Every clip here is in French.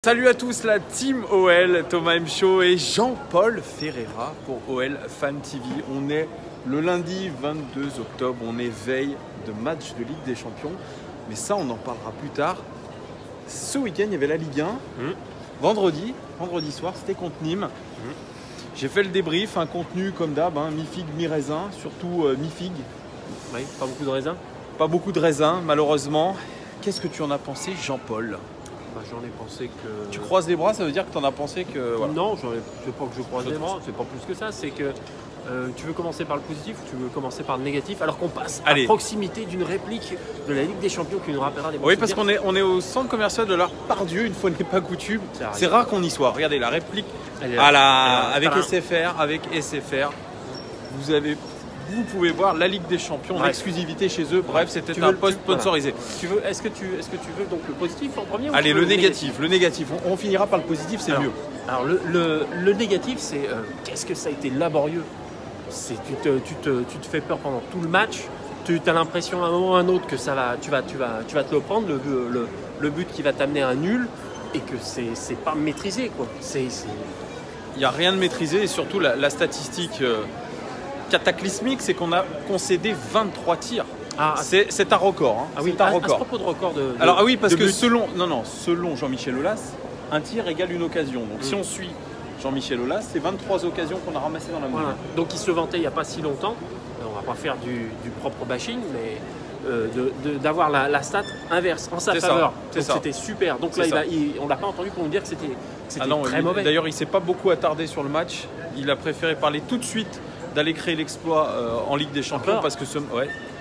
Salut à tous, la team OL, Thomas M. Show et Jean-Paul Ferreira pour OL Fan TV. On est le lundi 22 octobre, on est veille de match de Ligue des Champions. Mais ça, on en parlera plus tard. Ce week-end, il y avait la Ligue 1. Vendredi soir, c'était contre Nîmes. J'ai fait le débrief, un contenu comme d'hab, mi-figue, mi-raisin, surtout mi-figue. Oui, pas beaucoup de raisins. Pas beaucoup de raisin, malheureusement. Qu'est-ce que tu en as pensé, Jean-Paul ? J'en ai pensé que... Tu croises les bras, ça veut dire que tu en as pensé que... Voilà. Non, c'est pas que je croise les bras, c'est pas plus que ça. C'est que tu veux commencer par le positif ou tu veux commencer par le négatif alors qu'on passe à proximité d'une réplique de la Ligue des Champions qui nous rappellera des bons Oui, parce qu'on est au centre commercial de l'Art Pardieu, une fois n'est pas coutume. C'est rare qu'on y soit. Regardez, la réplique avec SFR. Vous pouvez voir la Ligue des Champions en exclusivité chez eux. Bref, c'était un post sponsorisé. Voilà. Est-ce que tu veux donc le positif en premier? Allez, le négatif. On finira par le positif, c'est mieux. Alors le négatif, c'est qu'est-ce que ça a été laborieux. Tu te fais peur pendant tout le match. Tu as l'impression à un moment ou à un autre que tu vas te le prendre, le but qui va t'amener à un nul, et que c'est pas maîtrisé, quoi. Il n'y a rien de maîtrisé, et surtout la statistique cataclysmique, c'est qu'on a concédé 23 tirs. C'est un record. C'est un record. À propos de record oui, parce que selon Jean-Michel Aulas, un tir égale une occasion. Donc si on suit Jean-Michel Aulas, c'est 23 occasions qu'on a ramassées dans la moyenne. Voilà. Donc il se vantait il n'y a pas si longtemps, on va pas faire du propre bashing, mais d'avoir la stat inverse en sa faveur. C'était super. Donc là, on l'a pas entendu pour nous dire que c'était très mauvais. D'ailleurs, il ne s'est pas beaucoup attardé sur le match. Il a préféré parler tout de suite d'aller créer l'exploit en Ligue des Champions. Parce que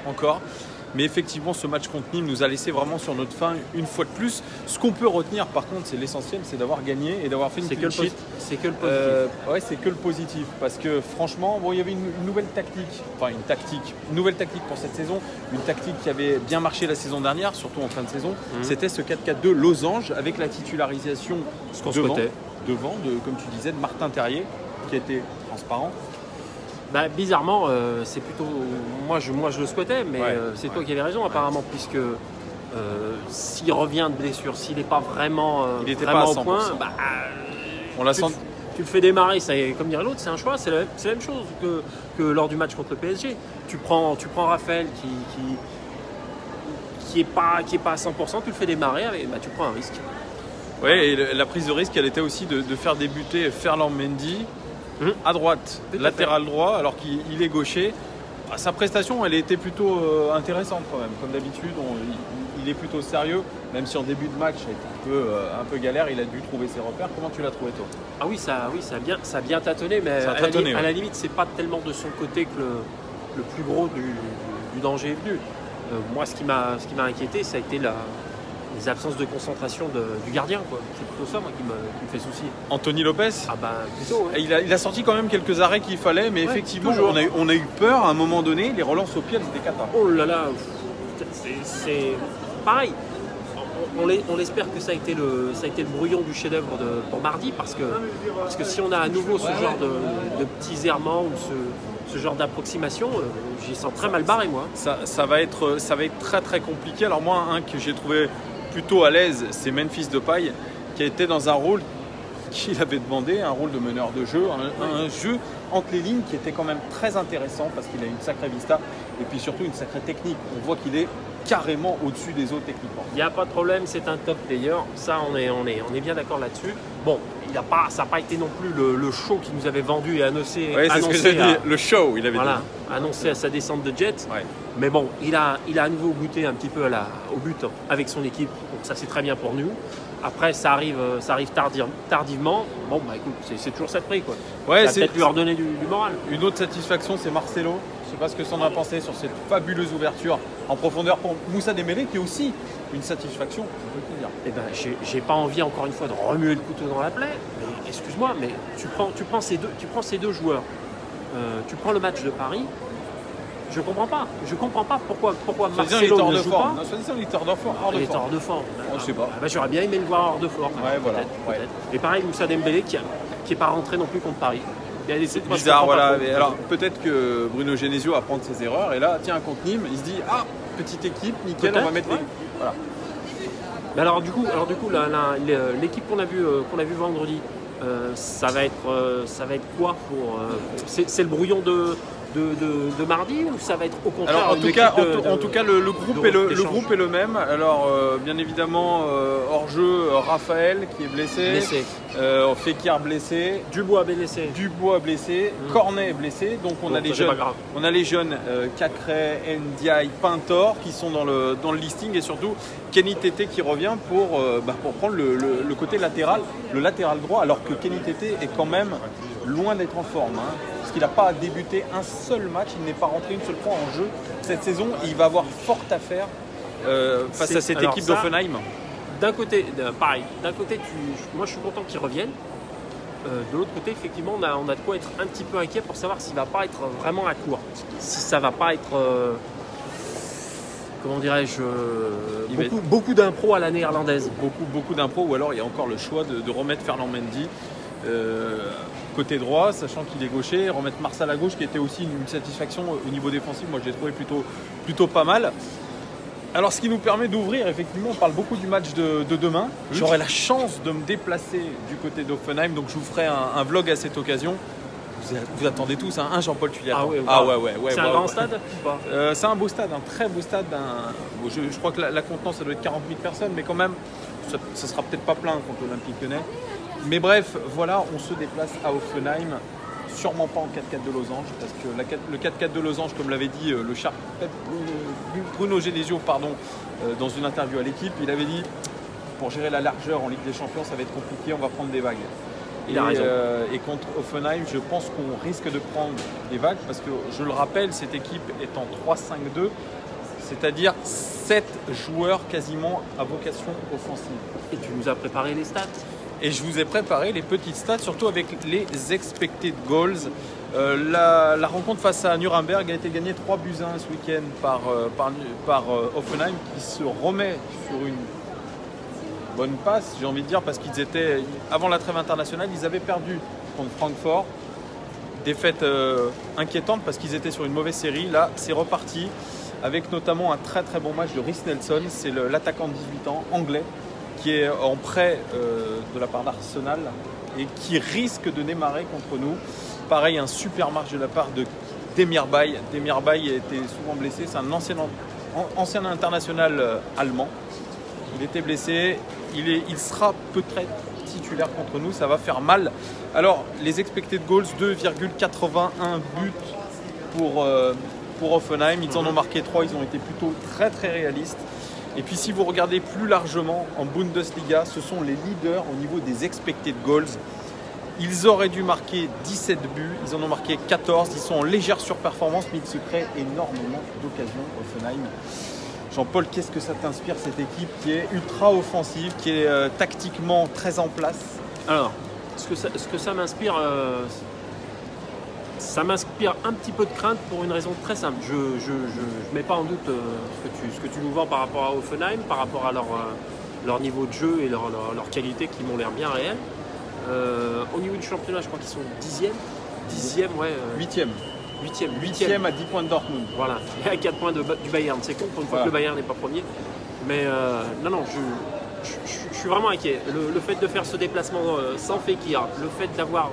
encore. Mais effectivement, ce match contre Nîmes nous a laissé vraiment sur notre faim une fois de plus. Ce qu'on peut retenir, par contre, c'est l'essentiel, c'est d'avoir gagné et d'avoir fait une clean sheet. C'est que le positif. C'est que le positif. Parce que franchement, il y avait une nouvelle tactique. Une nouvelle tactique pour cette saison. Une tactique qui avait bien marché la saison dernière, surtout en fin de saison. C'était ce 4-4-2 losange avec la titularisation devant, comme tu disais, de Martin Terrier, qui était transparent. Bizarrement, c'est plutôt... Moi, je le souhaitais, mais c'est toi qui avais raison, apparemment, puisque s'il revient de blessure, s'il n'est pas vraiment, au point, on l'a senti. Tu le fais démarrer, comme dirait l'autre, c'est un choix, c'est la même chose que lors du match contre le PSG. Tu prends Raphaël qui est pas à 100%, tu le fais démarrer, tu prends un risque. Oui, et la prise de risque, elle était aussi de faire débuter Ferland Mendy à droite, latéral droit, alors qu'il est gaucher. Sa prestation, elle était plutôt intéressante quand même. Comme d'habitude, il est plutôt sérieux, même si en début de match, ça a été un peu galère, il a dû trouver ses repères. Comment tu l'as trouvé, toi? Ça a bien tâtonné, mais à la limite, c'est pas tellement de son côté que le plus gros du danger est venu. Moi, ce qui m'a inquiété, ça a été les absences de concentration du gardien, quoi. C'est plutôt ça, moi, qui me fait souci. Anthony Lopez? Plutôt, ouais. Il a sorti quand même quelques arrêts qu'il fallait, mais effectivement, on a eu peur à un moment donné. Les relances au pied, elles étaient cata. Oh là là, c'est pareil. On espère que ça a été le brouillon du chef-d'œuvre pour mardi, parce que si on a à nouveau ce genre de petits errements ou ce genre d'approximation, j'y sens très mal barré, moi. Ça va être très très compliqué. Alors moi, un que j'ai trouvé plutôt à l'aise, c'est Memphis Depay, qui a été dans un rôle qu'il avait demandé, un rôle de meneur de jeu, un jeu entre les lignes qui était quand même très intéressant parce qu'il a une sacrée vista et puis surtout une sacrée technique. On voit qu'il est carrément au-dessus des autres techniquement. Il n'y a pas de problème, c'est un top player, ça on est bien d'accord là-dessus. Bon, ça n'a pas été non plus le show qu'il nous avait vendu et annoncé. Oui, c'est ce que j'ai dit, le show, il avait dit. Annoncé à sa descente de jet. Ouais. Mais bon, il a à nouveau goûté un petit peu au but avec son équipe, donc ça c'est très bien pour nous. Après, ça arrive tardivement. Bon, écoute, c'est toujours ça de prix, quoi. Ouais, c'est peut-être lui redonner du moral. Une autre satisfaction, c'est Marcelo. Je ne sais pas ce que tu en as pensé sur cette fabuleuse ouverture en profondeur pour Moussa Dembélé, qui est aussi une satisfaction, on peut le dire. J'ai pas envie, encore une fois, de remuer le couteau dans la plaie. Mais excuse-moi, mais tu prends ces deux joueurs. Tu prends le match de Paris. Je comprends pas pourquoi Marcelo ne joue pas. Il est hors de forme. Il est hors de forme. Je sais pas. J'aurais bien aimé le voir hors de forme. Peut-être. Et pareil, Moussa Dembélé qui est pas rentré non plus contre Paris. C'est bizarre, voilà. Mais alors peut-être que Bruno Genesio va prendre ses erreurs et là, tiens, contre Nîmes, il se dit petite équipe, nickel, on va mettre les. Voilà. Mais alors du coup l'équipe qu'on a vu vendredi, ça va être quoi pour c'est le brouillon de mardi ou ça va être au contraire? Alors en tout cas le groupe est le même. Alors bien évidemment hors jeu Raphaël qui est blessé. Fekir blessé. Dubois blessé. Cornet est blessé. Donc on a les jeunes Cacré, Ndiaye, Pintor qui sont dans le listing et surtout Kenny Tété qui revient pour prendre le côté latéral, le latéral droit, alors que Kenny Tété est quand même loin d'être en forme. Parce qu'il n'a pas débuté un seul match, il n'est pas rentré une seule fois en jeu cette saison. Il va avoir fort à faire face à cette équipe d'Offenheim. D'un côté, pareil, moi je suis content qu'il revienne. De l'autre côté, effectivement, on a de quoi être un petit peu inquiet pour savoir s'il ne va pas être vraiment à court. Si ça ne va pas être, comment dirais-je, beaucoup d'impro à la néerlandaise. Beaucoup d'impro, ou alors il y a encore le choix de remettre Ferland Mendy côté droit, sachant qu'il est gaucher, remettre Marsal à gauche qui était aussi une satisfaction au niveau défensif. Moi je l'ai trouvé plutôt pas mal. Alors ce qui nous permet d'ouvrir, effectivement on parle beaucoup du match de demain. J'aurai la chance de me déplacer du côté d'Offenheim, donc je vous ferai un vlog à cette occasion. Vous attendez tous, hein, Jean-Paul, tu y attends. Ouais. C'est un grand stade ou pas c'est un beau stade, un très beau stade. Je crois que la contenance ça doit être 40 000 personnes, mais quand même ça sera peut-être pas plein contre l'Olympique Lyonnais. Mais bref, voilà, on se déplace à Offenheim, sûrement pas en 4-4 de losange, parce que le 4-4 de losange, comme l'avait dit le cher Bruno Genesio, dans une interview à l'équipe, il avait dit pour gérer la largeur en Ligue des Champions, ça va être compliqué, on va prendre des vagues. Il a raison. Et contre Offenheim, je pense qu'on risque de prendre des vagues, parce que je le rappelle, cette équipe est en 3-5-2, c'est-à-dire 7 joueurs quasiment à vocation offensive. Et tu nous as préparé les stats? Et je vous ai préparé les petites stats, surtout avec les expected goals. La rencontre face à Nuremberg a été gagnée 3-1 ce week-end par Offenheim, qui se remet sur une bonne passe, j'ai envie de dire, parce qu'ils étaient, avant la trêve internationale, ils avaient perdu contre Francfort. Défaite inquiétante parce qu'ils étaient sur une mauvaise série. Là, c'est reparti avec notamment un très très bon match de Rhys Nelson. C'est l'attaquant de 18 ans, anglais, qui est en prêt de la part d'Arsenal et qui risque de démarrer contre nous. Pareil, un super match de la part de Demirbay. Demirbay a été souvent blessé, c'est un ancien international allemand. Il était blessé, il sera peut-être titulaire contre nous, ça va faire mal. Alors, les expected goals, 2,81 buts pour Offenheim. Ils en ont marqué 3, ils ont été plutôt très très réalistes. Et puis si vous regardez plus largement en Bundesliga, ce sont les leaders au niveau des expected goals. Ils auraient dû marquer 17 buts, ils en ont marqué 14, ils sont en légère surperformance, mais ils se créent énormément d'occasions, Offenheim. Jean-Paul, qu'est-ce que ça t'inspire, cette équipe qui est ultra offensive, qui est tactiquement très en place? Alors, ce que ça m'inspire, ça m'inspire un petit peu de crainte pour une raison très simple. Je ne mets pas en doute ce que tu nous vends par rapport à Offenheim, par rapport à leur niveau de jeu et leur qualité qui m'ont l'air bien réelles. Au niveau du championnat, je crois qu'ils sont 10e, ouais. 8e à 10 points de Dortmund. Voilà, et à 4 points du Bayern. C'est con pour une fois que le Bayern n'est pas premier. Mais non, je suis vraiment inquiet. Le fait de faire ce déplacement sans Fekir, le fait d'avoir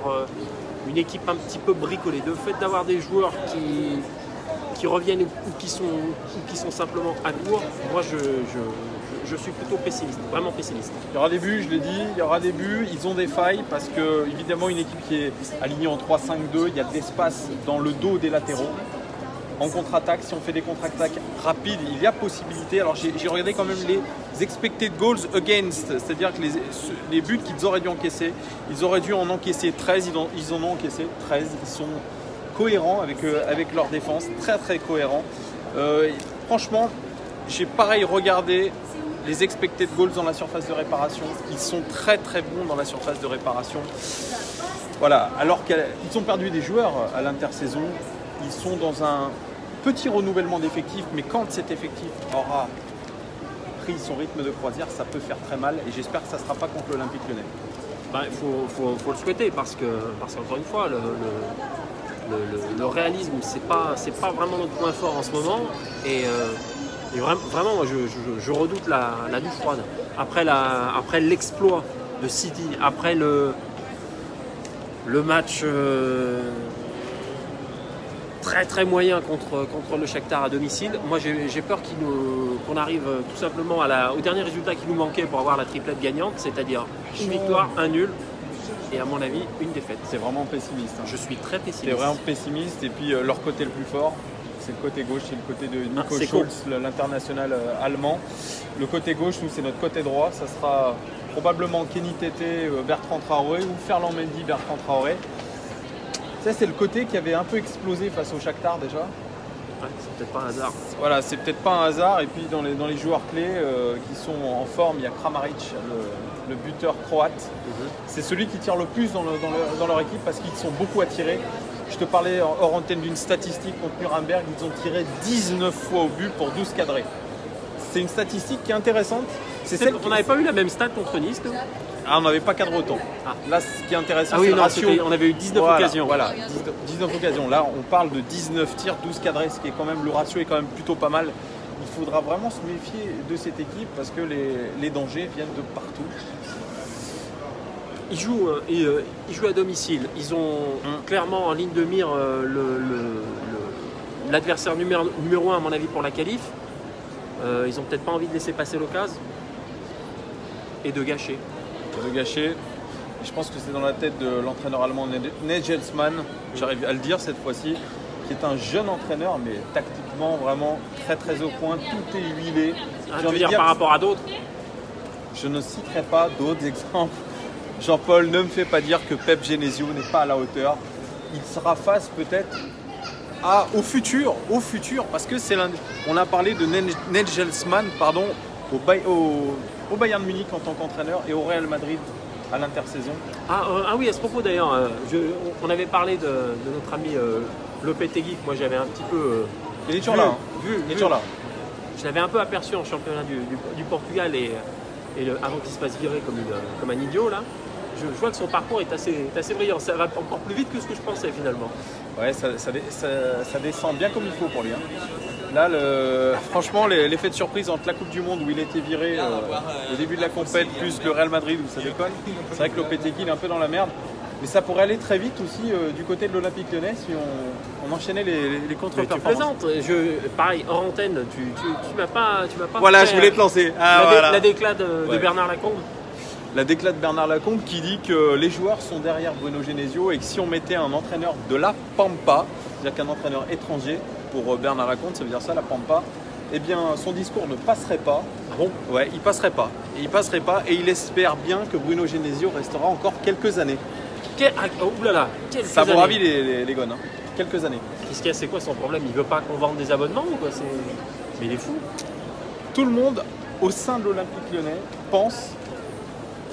une équipe un petit peu bricolée, le fait d'avoir des joueurs qui reviennent ou qui sont simplement à court, moi je suis plutôt pessimiste, vraiment pessimiste. Il y aura des buts, je l'ai dit, il y aura des buts, ils ont des failles parce que évidemment une équipe qui est alignée en 3-5-2, il y a de l'espace dans le dos des latéraux. En contre-attaque, si on fait des contre-attaques rapides, il y a possibilité. Alors j'ai regardé quand même les expected goals against, c'est-à-dire que les buts qu'ils auraient dû encaisser, ils auraient dû en encaisser 13, ils en ont encaissé 13, ils sont cohérents avec leur défense, très très cohérents. Franchement, j'ai pareil regardé les expected goals dans la surface de réparation, ils sont très très bons dans la surface de réparation. Voilà, alors qu'ils ont perdu des joueurs à l'intersaison, ils sont dans un petit renouvellement d'effectifs, mais quand cet effectif aura pris son rythme de croisière, ça peut faire très mal et j'espère que ça ne sera pas contre l'Olympique Lyonnais. Il faut le souhaiter parce qu'encore une fois, le réalisme, c'est pas vraiment notre point fort en ce moment et vraiment, je redoute la douche froide. après l'exploit de City, après le match très très moyen contre le Shakhtar à domicile, moi j'ai peur qu'on arrive tout simplement au dernier résultat qui nous manquait pour avoir la triplette gagnante, c'est-à-dire une victoire, un nul et à mon avis une défaite. C'est vraiment pessimiste. Je suis très pessimiste. C'est vraiment pessimiste et puis leur côté le plus fort, c'est le côté gauche, c'est le côté de Nico Schulz, l'international allemand. Le côté gauche, nous c'est notre côté droit, ça sera probablement Kenny Tété, Bertrand Traoré ou Ferland Mendy, Bertrand Traoré. Ça, c'est le côté qui avait un peu explosé face au Shakhtar déjà. Ouais, c'est peut-être pas un hasard. Voilà, c'est peut-être pas un hasard. Et puis dans les joueurs clés qui sont en forme, il y a Kramaric, le buteur croate. C'est celui qui tire le plus dans leur équipe parce qu'ils sont beaucoup attirés. Je te parlais hors antenne d'une statistique contre Nuremberg, ils ont tiré 19 fois au but pour 12 cadrés. C'est une statistique qui est intéressante. On n'avait pas eu la même stat contre Nice, nous ? Ah, on n'avait pas cadré autant. Ah. Là, ce qui est intéressant, c'est le ratio. On avait eu 19 occasions. Voilà, 19 occasions. Là, on parle de 19 tirs, 12 cadrés, ce qui est quand même, le ratio est quand même plutôt pas mal. Il faudra vraiment se méfier de cette équipe parce que les dangers viennent de partout. Ils jouent à domicile. Ils ont clairement en ligne de mire l'adversaire numéro 1 à mon avis pour la qualif. Ils n'ont peut-être pas envie de laisser passer l'occasion et de gâcher. Je pense que c'est dans la tête de l'entraîneur allemand Nagelsmann, j'arrive à le dire cette fois-ci, qui est un jeune entraîneur, mais tactiquement vraiment très très au point, tout est huilé. Tu veux dire par rapport à d'autres ? Je ne citerai pas d'autres exemples. Jean-Paul, ne me fait pas dire que Pep Genesio n'est pas à la hauteur. Il sera face peut-être au futur, parce que on a parlé de Nagelsmann, au Bayern Munich en tant qu'entraîneur et au Real Madrid à l'intersaison. Ah oui, à ce propos d'ailleurs, on avait parlé de notre ami Lopetegui, que moi j'avais un petit peu il est toujours là. Il est toujours là. Je l'avais un peu aperçu en championnat du Portugal et avant qu'il se fasse virer comme un idiot là. Je vois que son parcours est assez brillant. Ça va encore plus vite que ce que je pensais finalement. Ouais, ça descend bien comme il faut pour lui. Hein. Là, franchement, l'effet de surprise entre la Coupe du Monde où il était viré au début de la compète, plus le Real Madrid où ça déconne, c'est vrai que Lopetegui est un peu dans la merde. Mais ça pourrait aller très vite aussi du côté de l'Olympique Lyonnais si on enchaînait les contre-performances. Tu plaisantes. Pareil, hors antenne, tu m'as pas voilà, fait, je voulais te lancer. La déclate de Bernard Lacombe. La déclate de Bernard Lacombe qui dit que les joueurs sont derrière Bruno Genesio et que si on mettait un entraîneur de la Pampa, c'est-à-dire qu'un entraîneur étranger, pour Bernard Lacombe, ça veut dire ça, la Pampa, eh bien son discours ne passerait pas. Bon. Ouais, il passerait pas. Et il espère bien que Bruno Genesio restera encore quelques années. Ça vous ravit les gones, hein. Quelques années. Qu'est-ce qu'il y a, c'est quoi son problème? Il veut pas qu'on vende des abonnements ou quoi? Mais il est fou. Tout le monde au sein de l'Olympique Lyonnais pense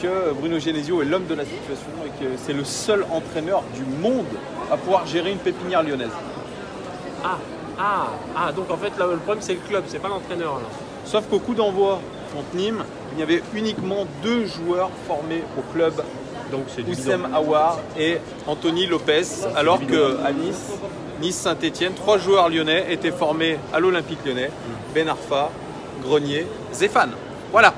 que Bruno Genesio est l'homme de la situation et que c'est le seul entraîneur du monde à pouvoir gérer une pépinière lyonnaise. Donc en fait le problème c'est le club, c'est pas l'entraîneur là. Sauf qu'au coup d'envoi contre Nîmes, il y avait uniquement 2 joueurs formés au club. Donc c'est Oussem Aouar et Anthony Lopez, alors qu'à Nice Saint-Etienne, 3 joueurs lyonnais étaient formés à l'Olympique Lyonnais, Ben Arfa, Grenier, Zéphane. Voilà.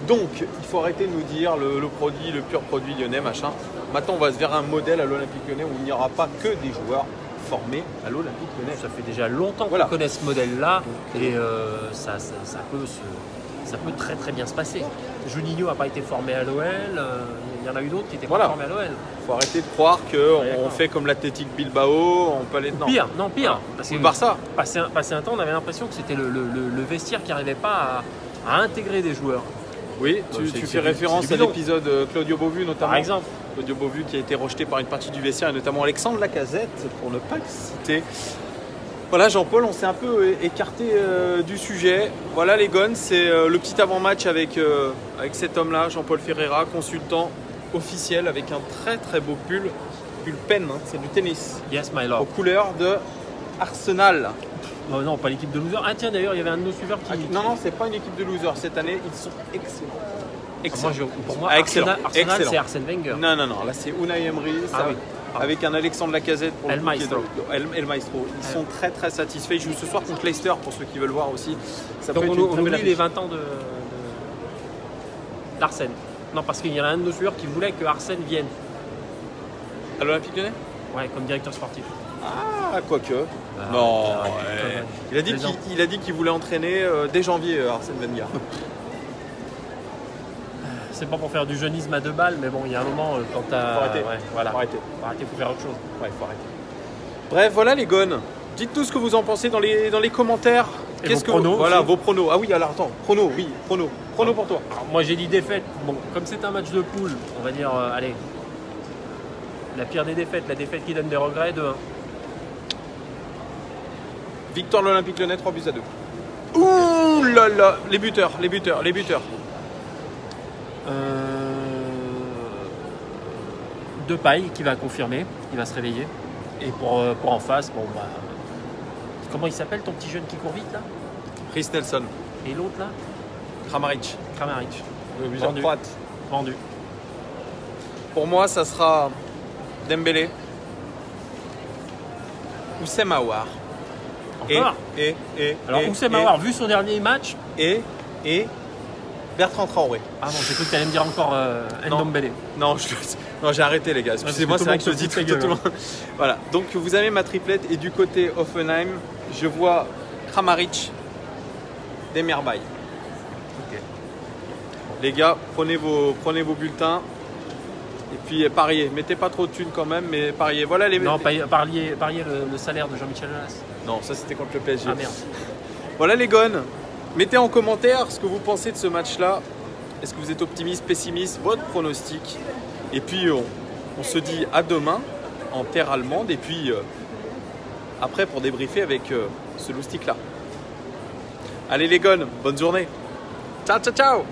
Donc il faut arrêter de nous dire le pur produit lyonnais, machin. Maintenant on va se vers un modèle à l'Olympique Lyonnais où il n'y aura pas que des joueurs formés à l'Olympique Lyonnais. Ça fait déjà longtemps qu'on connaît ce modèle-là et ça peut très très bien se passer. Juninho n'a pas été formé à l'OL, il y en a eu d'autres qui étaient pas formés à l'OL. Il faut arrêter de croire qu'on fait comme l'Athletic Bilbao, on peut aller... Pire. Voilà. Parce que le Barça. Passé un temps, on avait l'impression que c'était le vestiaire qui n'arrivait pas à intégrer des joueurs. Oui, tu fais référence à l'épisode Claudio Beauvu notamment. Par exemple. Claudio Beauvu qui a été rejeté par une partie du vestiaire et notamment Alexandre Lacazette, pour ne pas le citer. Voilà Jean-Paul, on s'est un peu écarté du sujet. Voilà les gones, c'est le petit avant-match avec cet homme-là, Jean-Paul Ferreira, consultant officiel avec un très très beau pull pen, hein, c'est du tennis. Yes my lord. Aux couleurs de Arsenal. Non, pas l'équipe de losers. Ah tiens d'ailleurs, il y avait un de nos suiveurs qui... Non, c'est pas une équipe de losers. Cette année, ils sont excellents. Pour moi, excellent. Arsenal c'est Arsène Wenger. Non, là c'est Unai Emery. Avec un Alexandre Lacazette pour El Maestro. El Maestro. Ils sont très très satisfaits. Ils jouent ce soir contre Leicester pour ceux qui veulent voir aussi. Donc on oublie les 20 ans d'Arsène. Non, parce qu'il y en a un de nos joueurs qui voulait que Arsène vienne. À l'Olympique Lyonnais? Ouais, comme directeur sportif. Ah, quoique. Non, ouais. Il a dit qu'il voulait entraîner dès janvier Arsène Wenger. C'est pas pour faire du jeunisme à 2 balles, mais bon, il y a un moment quand t'as. Faut arrêter. Ouais, voilà. Faut arrêter. Faut arrêter, faut faire autre chose. Ouais, faut arrêter. Bref, voilà les gones. Dites-nous ce que vous en pensez dans les commentaires. Et Qu'est-ce vos que pronos voilà aussi. vos pronos. Ah oui, alors attends, pronos, oui, pronos. Pronos pour toi. Alors, moi j'ai dit défaite. Bon, comme c'est un match de poule, on va dire, allez, la pire des défaites, la défaite qui donne des regrets, 2-1. Victoire de l'Olympique Lyonnais, 3-2. Ouh là là, les buteurs. Depay qui va confirmer, il va se réveiller. Et pour en face, bon bah. Comment il s'appelle ton petit jeune qui court vite là? Chris Nelson, Et l'autre là? Kramaric, Kramaric. le buteur Vendu. croate. Vendu. Pour moi, ça sera Dembélé, Oussem Aouar. Encore. Alors Oussem Aouar, vu son dernier match. Et Bertrand Traoré. Ah bon, j'ai cru que tu allais me dire encore Ndombele. Non, j'ai arrêté les gars. Excusez-moi, c'est vrai que je le dis tout le long. Voilà, donc vous avez ma triplette et du côté Hoffenheim, je vois Kramaric, Demirbay. Ok. Les gars, prenez vos bulletins et puis pariez. Mettez pas trop de thunes quand même, mais pariez. Voilà les. Non, parier le salaire de Jean-Michel Aulas. Non, ça c'était contre le PSG. Ah merde. Voilà les gones. Mettez en commentaire ce que vous pensez de ce match-là. Est-ce que vous êtes optimiste, pessimiste, votre pronostic? Et puis on se dit à demain en terre allemande. Et puis après pour débriefer avec ce loustic-là. Allez les gones, bonne journée. Ciao, ciao, ciao.